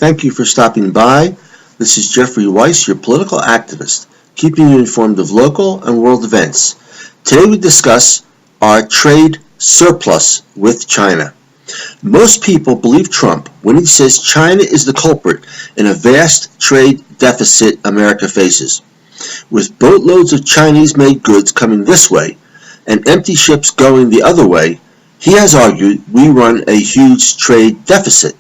Thank you for stopping by. This is Jeffrey Weiss, your political activist, keeping you informed of local and world events. Today we discuss our trade surplus with China. Most people believe Trump when he says China is the culprit in a vast trade deficit America faces. With boatloads of Chinese-made goods coming this way and empty ships going the other way, he has argued we run a huge trade deficit.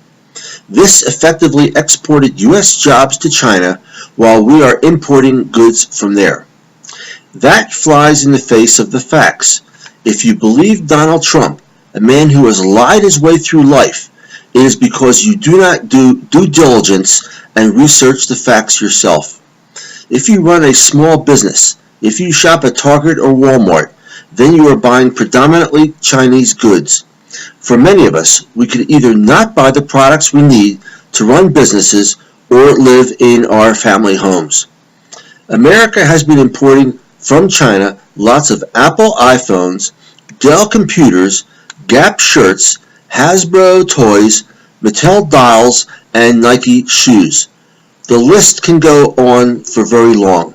This effectively exported U.S. jobs to China while we are importing goods from there. That flies in the face of the facts. If you believe Donald Trump, a man who has lied his way through life, it is because you do not do due diligence and research the facts yourself. If you run a small business, if you shop at Target or Walmart, then you are buying predominantly Chinese goods. For many of us, we could either not buy the products we need to run businesses or live in our family homes. America has been importing from China lots of Apple iPhones, Dell computers, Gap shirts, Hasbro toys, Mattel dolls, and Nike shoes. The list can go on for very long.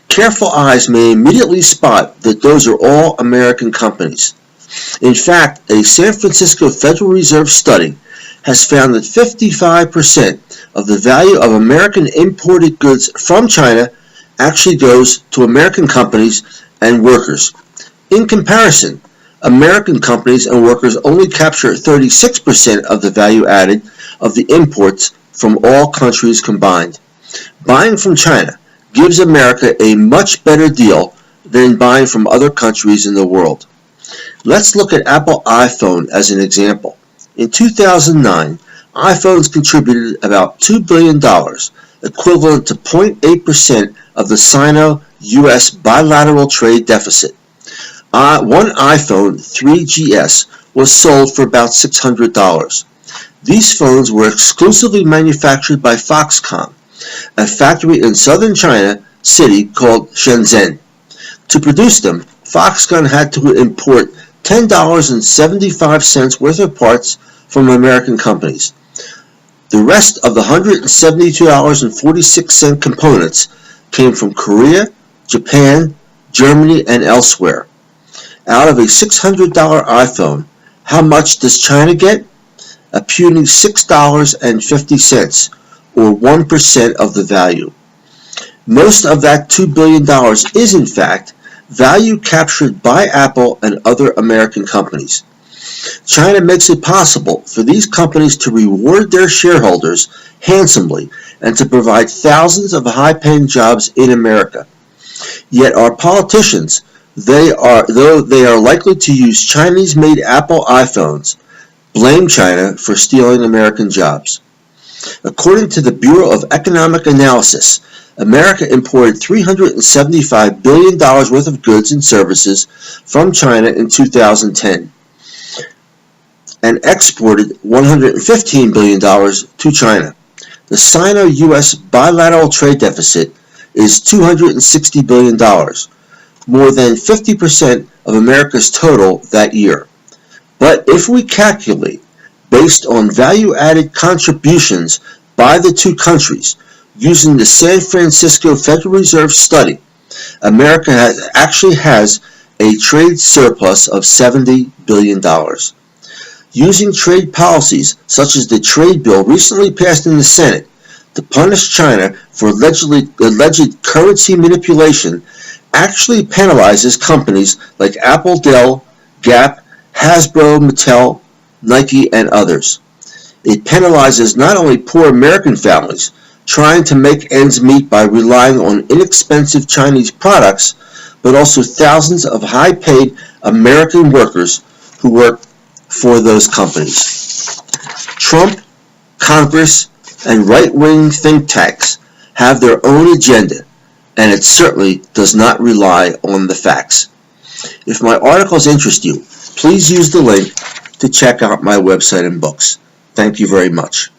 Careful eyes may immediately spot that those are all American companies. In fact, a San Francisco Federal Reserve study has found that 55% of the value of American imported goods from China actually goes to American companies and workers. In comparison, American companies and workers only capture 36% of the value added of the imports from all countries combined. Buying from China gives America a much better deal than buying from other countries in the world. Let's look at Apple iPhone as an example. In 2009, iPhones contributed about $2 billion, equivalent to 0.8% of the Sino-US bilateral trade deficit. One iPhone 3GS was sold for about $600. These phones were exclusively manufactured by Foxconn, a factory in southern China city called Shenzhen. To produce them, Foxconn had to import $10.75 worth of parts from American companies. The rest of the $172.46 components came from Korea, Japan, Germany, and elsewhere. Out of a $600 iPhone, how much does China get? A puny $6.50, or 1% of the value. Most of that $2 billion is, in fact, value captured by Apple and other American companies. China makes it possible for these companies to reward their shareholders handsomely and to provide thousands of high-paying jobs in America. Yet our politicians, though they are likely to use Chinese-made Apple iPhones, blame China for stealing American jobs. According to the Bureau of Economic Analysis, America imported $375 billion worth of goods and services from China in 2010 and exported $115 billion to China. The Sino-US bilateral trade deficit is $260 billion, more than 50% of America's total that year. But if we calculate based on value-added contributions by the two countries, using the San Francisco Federal Reserve study, America actually has a trade surplus of $70 billion. Using trade policies such as the trade bill recently passed in the Senate to punish China for alleged currency manipulation actually penalizes companies like Apple, Dell, Gap, Hasbro, Mattel, Nike, and others. It penalizes not only poor American families trying to make ends meet by relying on inexpensive Chinese products, but also thousands of high-paid American workers who work for those companies. Trump, Congress, and right-wing think tanks have their own agenda, and it certainly does not rely on the facts. If my articles interest you, please use the link to check out my website and books. Thank you very much.